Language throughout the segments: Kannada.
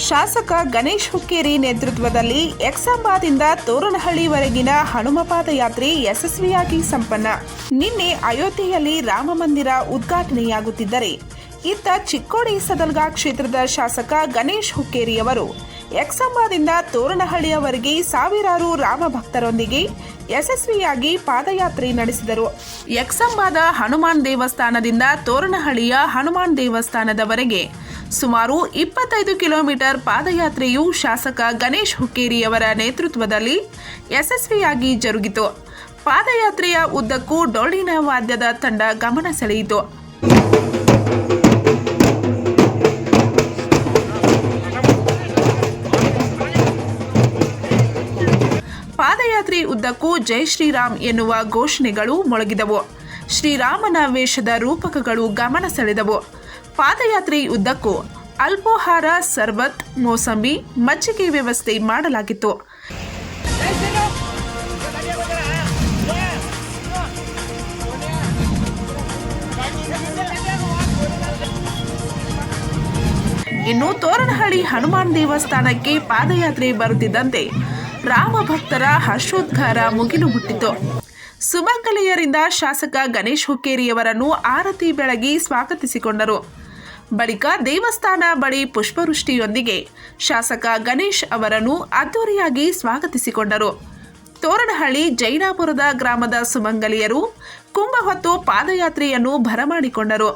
ಶಾಸಕ ಗಣೇಶ್ ಹುಕ್ಕೇರಿ ನೇತೃತ್ವದಲ್ಲಿ ಎಕ್ಸಾಂಬಾದಿಂದ ತೋರಣಹಳ್ಳಿವರೆಗಿನ ಹನುಮ ಪಾದಯಾತ್ರೆ ಯಶಸ್ವಿಯಾಗಿ ಸಂಪನ್ನ. ನಿನ್ನೆ ಅಯೋಧ್ಯೆಯಲ್ಲಿ ರಾಮಮಂದಿರ ಉದ್ಘಾಟನೆಯಾಗುತ್ತಿದ್ದರೆ ಇತ್ತ ಚಿಕ್ಕೋಡಿ ಸದಲ್ಗಾ ಕ್ಷೇತ್ರದ ಶಾಸಕ ಗಣೇಶ್ ಹುಕ್ಕೇರಿಯವರು ಎಕ್ಸಾಂಬಾದಿಂದ ತೋರಣಹಳ್ಳಿಯವರೆಗೆ ಸಾವಿರಾರು ರಾಮ ಭಕ್ತರೊಂದಿಗೆ ಯಶಸ್ವಿಯಾಗಿ ಪಾದಯಾತ್ರೆ ನಡೆಸಿದರು. ಎಕ್ಸಾಂಬಾದ ಹನುಮಾನ್ ದೇವಸ್ಥಾನದಿಂದ ತೋರಣಹಳ್ಳಿಯ ಹನುಮಾನ್ ದೇವಸ್ಥಾನದವರೆಗೆ ಸುಮಾರು 25 ಕಿಲೋಮೀಟರ್ ಪಾದಯಾತ್ರೆಯು ಶಾಸಕ ಗಣೇಶ್ ಹುಕ್ಕೇರಿಯವರ ನೇತೃತ್ವದಲ್ಲಿ ಯಶಸ್ವಿಯಾಗಿ ಜರುಗಿತು. ಪಾದಯಾತ್ರೆಯ ಉದ್ದಕ್ಕೂ ಡೊಳ್ಳಿನ ವಾದ್ಯದ ತಂಡ ಗಮನ ಸೆಳೆಯಿತು. ಪಾದಯಾತ್ರೆ ಉದ್ದಕ್ಕೂ ಜೈ ಶ್ರೀರಾಮ್ ಎನ್ನುವ ಘೋಷಣೆಗಳು ಮೊಳಗಿದವು. ಶ್ರೀರಾಮನ ವೇಷದ ರೂಪಕಗಳು ಗಮನ ಸೆಳೆದವು. ಪಾದಯಾತ್ರೆ ಉದ್ದಕ್ಕೂ ಅಲ್ಪೋಹಾರ, ಸರ್ಬತ್, ಮೋಸಂಬಿ, ಮಜ್ಜಿಗೆ ವ್ಯವಸ್ಥೆ ಮಾಡಲಾಗಿತ್ತು. ಇನ್ನು ತೋರಣಹಳ್ಳಿ ಹನುಮಾನ್ ದೇವಸ್ಥಾನಕ್ಕೆ ಪಾದಯಾತ್ರೆ ಬರುತ್ತಿದ್ದಂತೆ ರಾಮ ಭಕ್ತರ ಹರ್ಷೋದ್ಗಾರ ಮುಗಿಲು ಮುಟ್ಟಿತು. ಸುಮಂಗಲಿಯರಿಂದ ಶಾಸಕ ಗಣೇಶ್ ಹುಕ್ಕೇರಿಯವರನ್ನು ಆರತಿ ಬೆಳಗಿ ಸ್ವಾಗತಿಸಿಕೊಂಡರು. ಬಳಿಕ ದೇವಸ್ಥಾನ ಬಳಿ ಪುಷ್ಪವೃಷ್ಟಿಯೊಂದಿಗೆ ಶಾಸಕ ಗಣೇಶ್ ಅವರನ್ನು ಅದ್ದೂರಿಯಾಗಿ ಸ್ವಾಗತಿಸಿಕೊಂಡರು. ತೋರಣಹಳ್ಳಿ ಜೈನಾಪುರದ ಗ್ರಾಮದ ಸುಮಂಗಲಿಯರು ಕುಂಭ ಹೊತ್ತು ಪಾದಯಾತ್ರೆಯನ್ನು ಬರಮಾಡಿಕೊಂಡರು.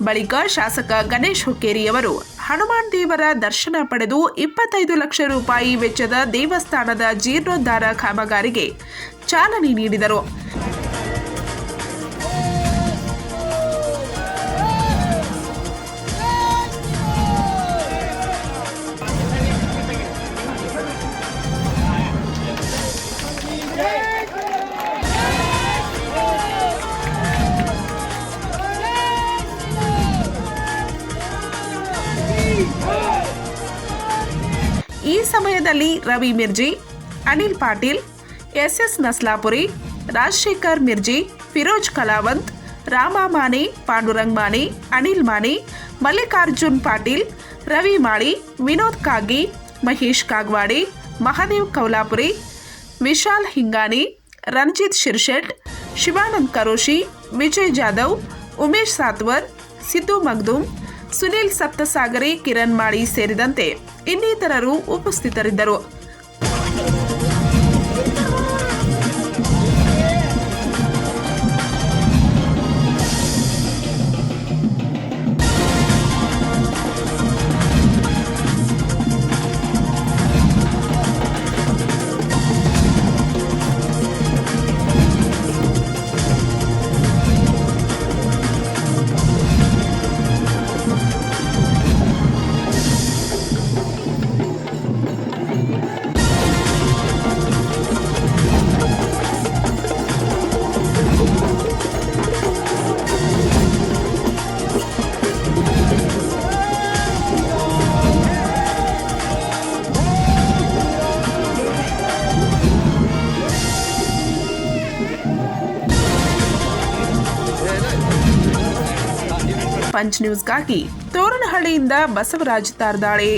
ಬಳಿಕ ಶಾಸಕ ಗಣೇಶ್ ಹುಕ್ಕೇರಿಯವರು ಹನುಮಾನ್ ದೇವರ ದರ್ಶನ ಪಡೆದು 25 ಲಕ್ಷ ರೂಪಾಯಿ ವೆಚ್ಚದ ದೇವಸ್ಥಾನದ ಜೀರ್ಣೋದ್ಧಾರ ಕಾಮಗಾರಿಗೆ ಚಾಲನೆ ನೀಡಿದರು. ಈ ಸಮಯದಲ್ಲಿ ರವಿ ಮಿರ್ಜಿ, ಅನಿಲ್ ಪಾಟೀಲ್, ಎಸ್ ನಸ್ಲಾಪುರಿ, ರಾಜಶೇಖರ್ ಮಿರ್ಜಿ, ಫಿರೋಜ್ ಕಲಾವಂತ್, ರಾಮ ಮಾನೆ, ಪಾಂಡುರಂಗ್ ಮಾನೆ, ಅನಿಲ್ ಮಾನೆ, ಮಲ್ಲಿಕಾರ್ಜುನ್ ಪಾಟೀಲ್, ರವಿ ಮಾಳಿ, ವಿನೋದ್ ಕಾಗಿ, ಮಹೇಶ್ ಕಾಗವಾಡೆ, ಮಹಾದೇವ್ ಕೌಲಾಪುರಿ, ವಿಶಾಲ್ ಹಿಂಗಾನಿ, ರಂಜಿತ್ ಶಿರ್ಶೆಟ್, ಶಿವಾನಂದ್ ಕರೋಶಿ, ವಿಜಯ್ ಜಾಧವ್, ಉಮೇಶ್ ಸಾತ್ವರ್, ಸಿದ್ದು ಮಗ್ದುಮ್, ಸುನಿಲ್ ಸಪ್ತಸಾಗರಿ, ಕಿರಣ್ ಮಾಳಿ ಸೇರಿದಂತೆ ಇನ್ನಿತರರು ಉಪಸ್ಥಿತರಿದ್ದರು. ಪಂಚ್ ನ್ಯೂಸ್ಗಾಗಿ ತೋರಣಹಳ್ಳಿಯಿಂದ ಬಸವರಾಜ್ ತಾರ್ದಾಳೆ.